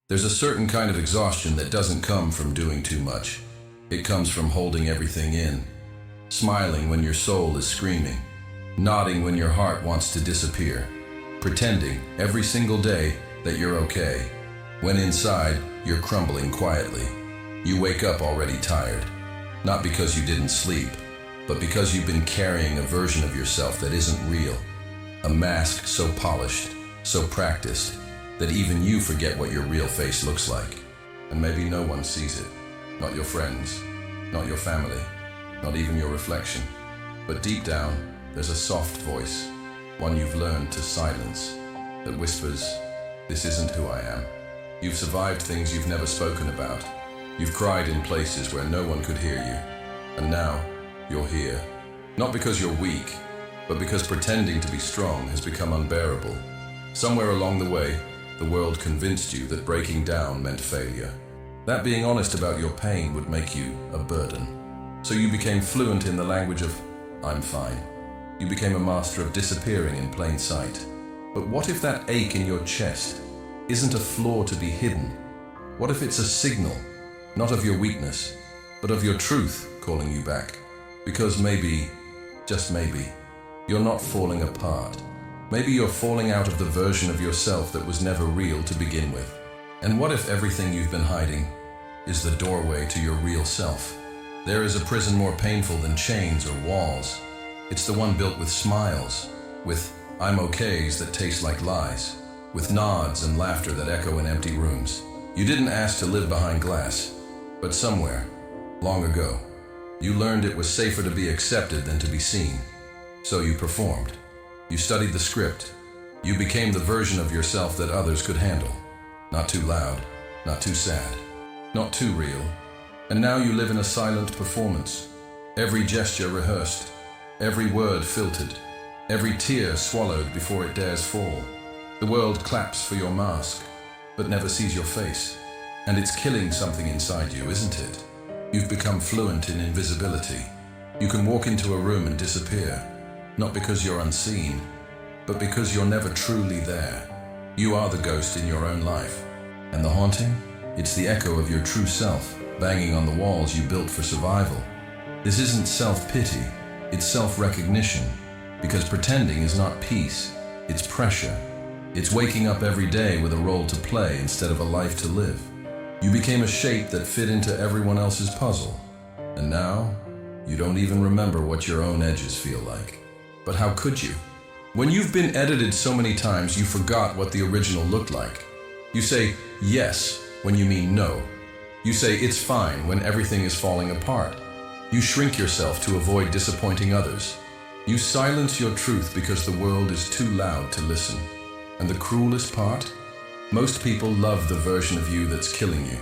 There's a certain kind of exhaustion that doesn't come from doing too much. It comes from holding everything in, smiling when your soul is screaming, nodding when your heart wants to disappear, pretending every single day that you're okay, when inside you're crumbling quietly. You wake up already tired, not because you didn't sleep, but because you've been carrying a version of yourself that isn't real, a mask so polished, so practiced, that even you forget what your real face looks like. And maybe no one sees it, not your friends, not your family, not even your reflection. But deep down, there's a soft voice, one you've learned to silence, that whispers, "This isn't who I am." You've survived things you've never spoken about. You've cried in places where no one could hear you. And now, you're here. Not because you're weak, but because pretending to be strong has become unbearable. Somewhere along the way, the world convinced you that breaking down meant failure. That being honest about your pain would make you a burden. So you became fluent in the language of, "I'm fine." You became a master of disappearing in plain sight. But what if that ache in your chest isn't a flaw to be hidden? What if it's a signal, not of your weakness, but of your truth calling you back? Because maybe, just maybe, you're not falling apart. Maybe you're falling out of the version of yourself that was never real to begin with. And what if everything you've been hiding is the doorway to your real self? There is a prison more painful than chains or walls. It's the one built with smiles, with "I'm okays" that taste like lies, with nods and laughter that echo in empty rooms. You didn't ask to live behind glass, but somewhere, long ago, you learned it was safer to be accepted than to be seen. So you performed. You studied the script. You became the version of yourself that others could handle. Not too loud, not too sad, not too real. And now you live in a silent performance. Every gesture rehearsed, every word filtered, every tear swallowed before it dares fall. The world claps for your mask, but never sees your face. And it's killing something inside you, isn't it? You've become fluent in invisibility. You can walk into a room and disappear. Not because you're unseen, but because you're never truly there. You are the ghost in your own life. And the haunting? It's the echo of your true self, banging on the walls you built for survival. This isn't self-pity, it's self-recognition. Because pretending is not peace, it's pressure. It's waking up every day with a role to play instead of a life to live. You became a shape that fit into everyone else's puzzle. And now, you don't even remember what your own edges feel like. But how could you? When you've been edited so many times, you forgot what the original looked like. You say yes when you mean no. You say it's fine when everything is falling apart. You shrink yourself to avoid disappointing others. You silence your truth because the world is too loud to listen. And the cruelest part? Most people love the version of you that's killing you.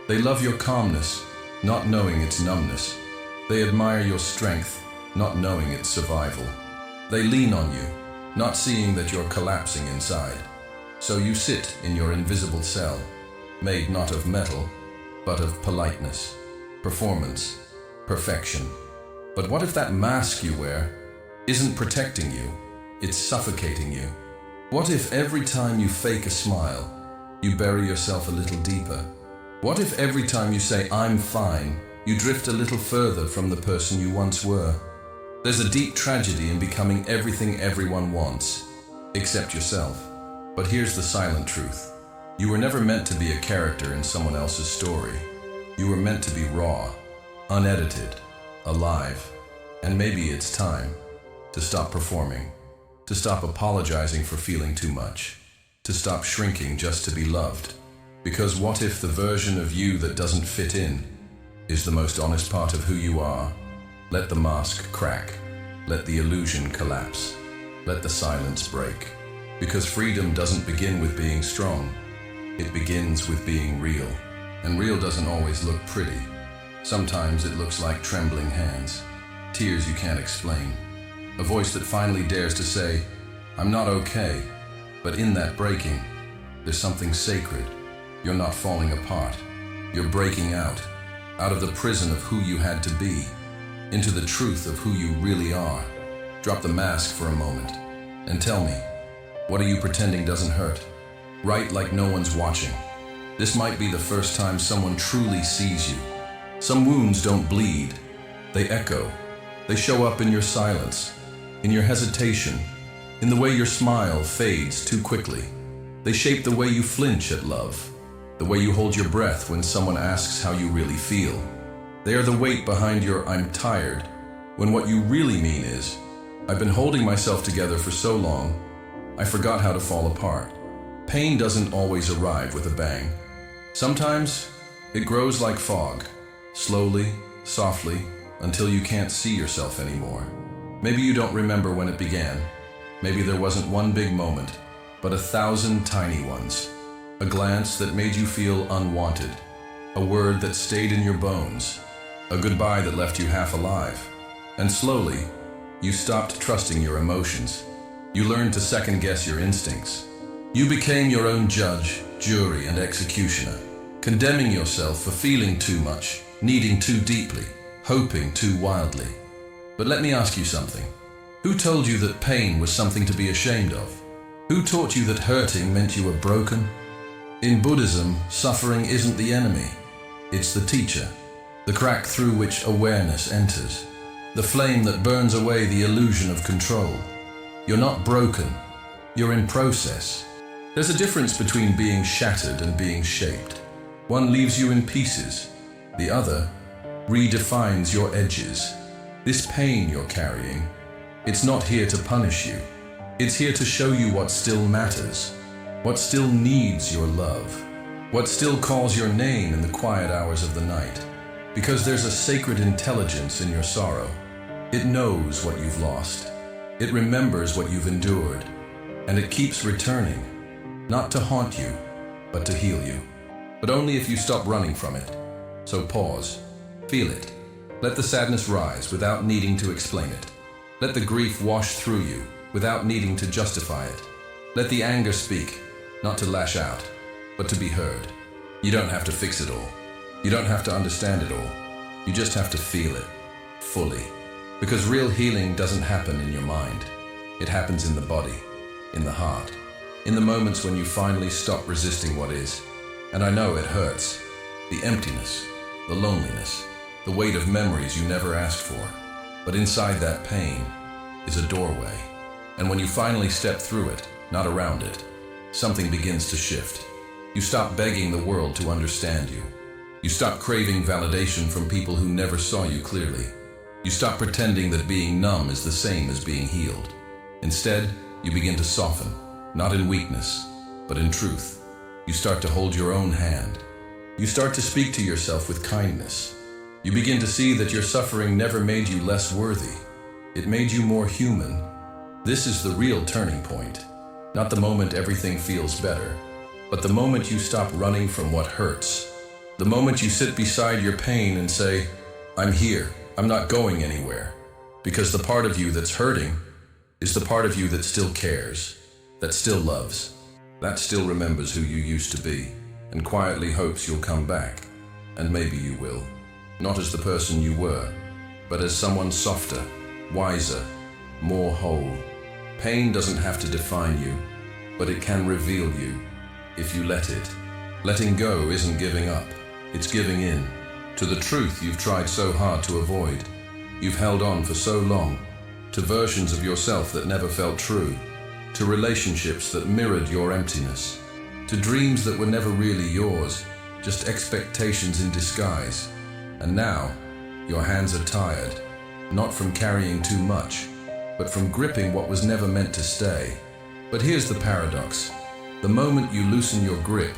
They love your calmness, not knowing it's numbness. They admire your strength, not knowing it's survival. They lean on you, not seeing that you're collapsing inside. So you sit in your invisible cell, made not of metal, but of politeness, performance, perfection. But what if that mask you wear isn't protecting you, it's suffocating you? What if every time you fake a smile, you bury yourself a little deeper? What if every time you say, "I'm fine," you drift a little further from the person you once were? There's a deep tragedy in becoming everything everyone wants, except yourself. But here's the silent truth. You were never meant to be a character in someone else's story. You were meant to be raw, unedited, alive. And maybe it's time to stop performing, to stop apologizing for feeling too much, to stop shrinking just to be loved. Because what if the version of you that doesn't fit in is the most honest part of who you are? Let the mask crack. Let the illusion collapse. Let the silence break. Because freedom doesn't begin with being strong. It begins with being real. And real doesn't always look pretty. Sometimes it looks like trembling hands, tears you can't explain, a voice that finally dares to say, "I'm not okay." But in that breaking, there's something sacred. You're not falling apart. You're breaking out of the prison of who you had to be, into the truth of who you really are. Drop the mask for a moment and tell me, what are you pretending doesn't hurt? Write like no one's watching. This might be the first time someone truly sees you. Some wounds don't bleed, they echo. They show up in your silence, in your hesitation, in the way your smile fades too quickly. They shape the way you flinch at love, the way you hold your breath when someone asks how you really feel. They are the weight behind your "I'm tired," when what you really mean is, "I've been holding myself together for so long, I forgot how to fall apart." Pain doesn't always arrive with a bang. Sometimes it grows like fog, slowly, softly, until you can't see yourself anymore. Maybe you don't remember when it began. Maybe there wasn't one big moment, but 1,000 tiny ones. A glance that made you feel unwanted. A word that stayed in your bones. A goodbye that left you half alive. And slowly, you stopped trusting your emotions. You learned to second-guess your instincts. You became your own judge, jury, and executioner, condemning yourself for feeling too much, needing too deeply, hoping too wildly. But let me ask you something. Who told you that pain was something to be ashamed of? Who taught you that hurting meant you were broken? In Buddhism, suffering isn't the enemy. It's the teacher, the crack through which awareness enters, the flame that burns away the illusion of control. You're not broken, you're in process. There's a difference between being shattered and being shaped. One leaves you in pieces, the other redefines your edges. This pain you're carrying, it's not here to punish you. It's here to show you what still matters, what still needs your love, what still calls your name in the quiet hours of the night. Because there's a sacred intelligence in your sorrow. It knows what you've lost. It remembers what you've endured. And it keeps returning, not to haunt you, but to heal you. But only if you stop running from it. So pause, feel it. Let the sadness rise without needing to explain it. Let the grief wash through you without needing to justify it. Let the anger speak, not to lash out, but to be heard. You don't have to fix it all. You don't have to understand it all. You just have to feel it, fully. Because real healing doesn't happen in your mind. It happens in the body, in the heart, in the moments when you finally stop resisting what is. And I know it hurts. The emptiness, the loneliness, the weight of memories you never asked for. But inside that pain is a doorway. And when you finally step through it, not around it, something begins to shift. You stop begging the world to understand you. You stop craving validation from people who never saw you clearly. You stop pretending that being numb is the same as being healed. Instead, you begin to soften, not in weakness, but in truth. You start to hold your own hand. You start to speak to yourself with kindness. You begin to see that your suffering never made you less worthy. It made you more human. This is the real turning point. Not the moment everything feels better, but the moment you stop running from what hurts. The moment you sit beside your pain and say, "I'm here, I'm not going anywhere." Because the part of you that's hurting is the part of you that still cares, that still loves, that still remembers who you used to be, and quietly hopes you'll come back. And maybe you will. Not as the person you were, but as someone softer, wiser, more whole. Pain doesn't have to define you, but it can reveal you, if you let it. Letting go isn't giving up, it's giving in, to the truth you've tried so hard to avoid. You've held on for so long, to versions of yourself that never felt true, to relationships that mirrored your emptiness, to dreams that were never really yours, just expectations in disguise. And now, your hands are tired, not from carrying too much, but from gripping what was never meant to stay. But here's the paradox. The moment you loosen your grip,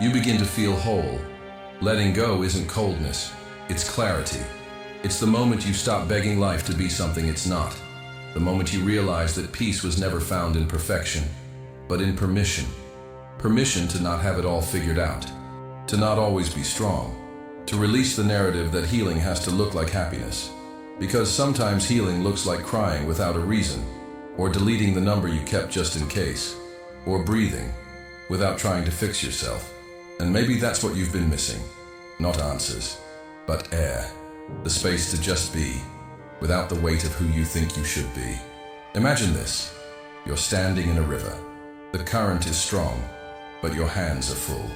you begin to feel whole. Letting go isn't coldness, it's clarity. It's the moment you stop begging life to be something it's not. The moment you realize that peace was never found in perfection, but in permission. Permission to not have it all figured out, to not always be strong, to release the narrative that healing has to look like happiness. Because sometimes healing looks like crying without a reason, or deleting the number you kept just in case, or breathing without trying to fix yourself. And maybe that's what you've been missing. Not answers, but air. The space to just be, without the weight of who you think you should be. Imagine this. You're standing in a river. The current is strong, but your hands are full.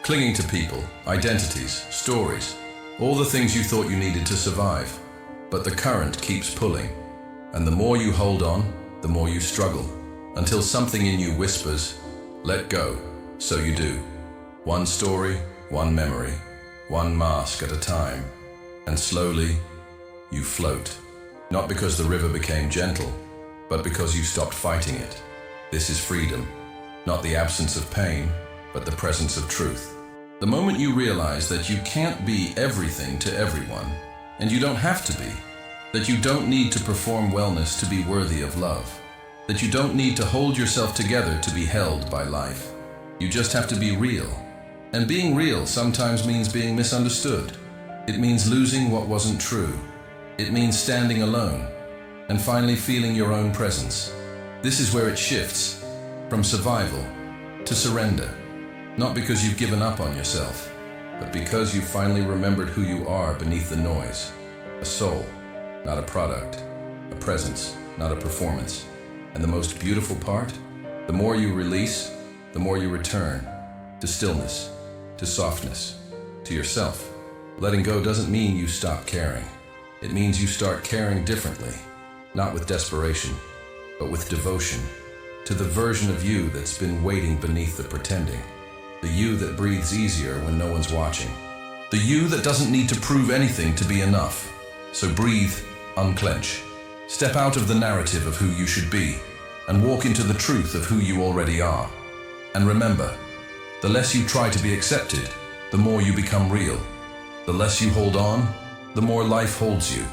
clinging to people, identities, stories, all the things you thought you needed to survive. But the current keeps pulling, and the more you hold on, the more you struggle, until something in you whispers, let go. So you do. One story, one memory, one mask at a time, and slowly you float. Not because the river became gentle, but because you stopped fighting it. This is freedom, not the absence of pain, but the presence of truth. The moment you realize that you can't be everything to everyone, and you don't have to be, that you don't need to perform wellness to be worthy of love, that you don't need to hold yourself together to be held by life. You just have to be real. And being real sometimes means being misunderstood. It means losing what wasn't true. It means standing alone and finally feeling your own presence. This is where it shifts from survival to surrender. Not because you've given up on yourself, but because you finally remembered who you are beneath the noise. A soul, not a product. A presence, not a performance. And the most beautiful part? The more you release, the more you return to stillness, to softness, to yourself. Letting go doesn't mean you stop caring. It means you start caring differently, not with desperation, but with devotion to the version of you that's been waiting beneath the pretending. The you that breathes easier when no one's watching. The you that doesn't need to prove anything to be enough. So breathe, unclench. Step out of the narrative of who you should be and walk into the truth of who you already are. And remember, the less you try to be accepted, the more you become real. The less you hold on, the more life holds you.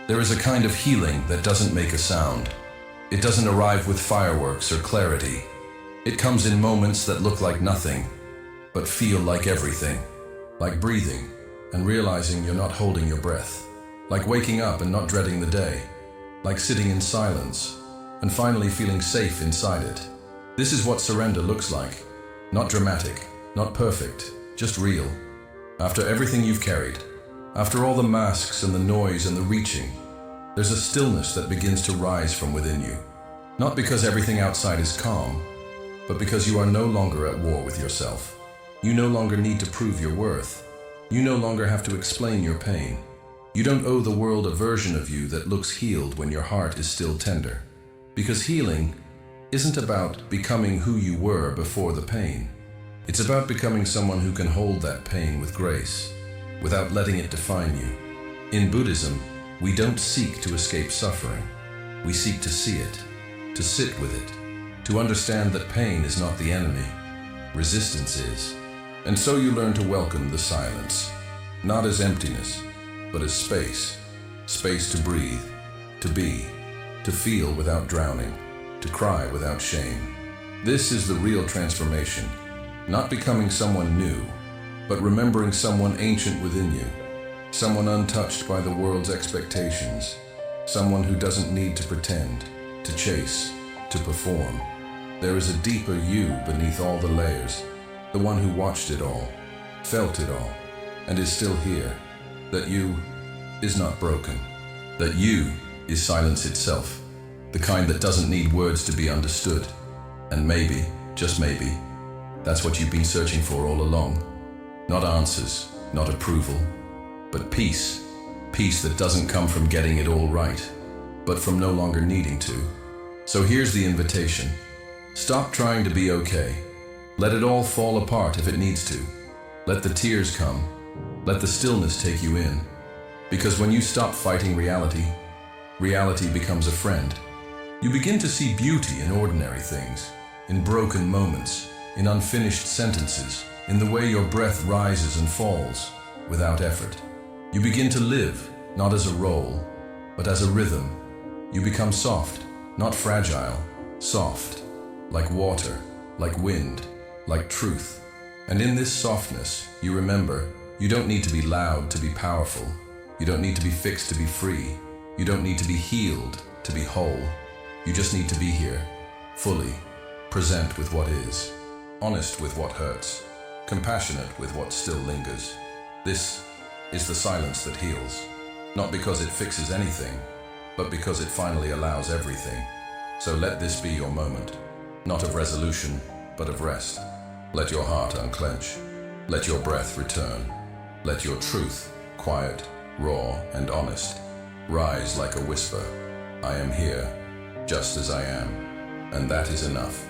There is a kind of healing that doesn't make a sound. It doesn't arrive with fireworks or clarity. It comes in moments that look like nothing, but feel like everything. Like breathing and realizing you're not holding your breath. Like waking up and not dreading the day. Like sitting in silence and finally feeling safe inside it. This is what surrender looks like. Not dramatic, not perfect, just real. After everything you've carried, after all the masks and the noise and the reaching, there's a stillness that begins to rise from within you. Not because everything outside is calm, but because you are no longer at war with yourself. You no longer need to prove your worth. You no longer have to explain your pain. You don't owe the world a version of you that looks healed when your heart is still tender. Because healing isn't about becoming who you were before the pain. It's about becoming someone who can hold that pain with grace, without letting it define you. In Buddhism, we don't seek to escape suffering. We seek to see it, to sit with it, to understand that pain is not the enemy. Resistance is. And so you learn to welcome the silence, not as emptiness, but as space. Space to breathe, to be, to feel without drowning, to cry without shame. This is the real transformation. Not becoming someone new, but remembering someone ancient within you. Someone untouched by the world's expectations. Someone who doesn't need to pretend, to chase, to perform. There is a deeper you beneath all the layers. The one who watched it all, felt it all, and is still here. That you is not broken. That you is silence itself. The kind that doesn't need words to be understood. And maybe, just maybe, that's what you've been searching for all along. Not answers, not approval, but peace. Peace that doesn't come from getting it all right, but from no longer needing to. So here's the invitation. Stop trying to be okay. Let it all fall apart if it needs to. Let the tears come. Let the stillness take you in. Because when you stop fighting reality, reality becomes a friend. You begin to see beauty in ordinary things, in broken moments, in unfinished sentences, in the way your breath rises and falls without effort. You begin to live, not as a role, but as a rhythm. You become soft, not fragile, soft, like water, like wind, like truth. And in this softness, you remember, you don't need to be loud to be powerful. You don't need to be fixed to be free. You don't need to be healed to be whole. You just need to be here, fully, present with what is, honest with what hurts, compassionate with what still lingers. This is the silence that heals, not because it fixes anything, but because it finally allows everything. So let this be your moment, not of resolution, but of rest. Let your heart unclench. Let your breath return. Let your truth, quiet, raw, and honest, rise like a whisper. I am here, just as I am, and that is enough.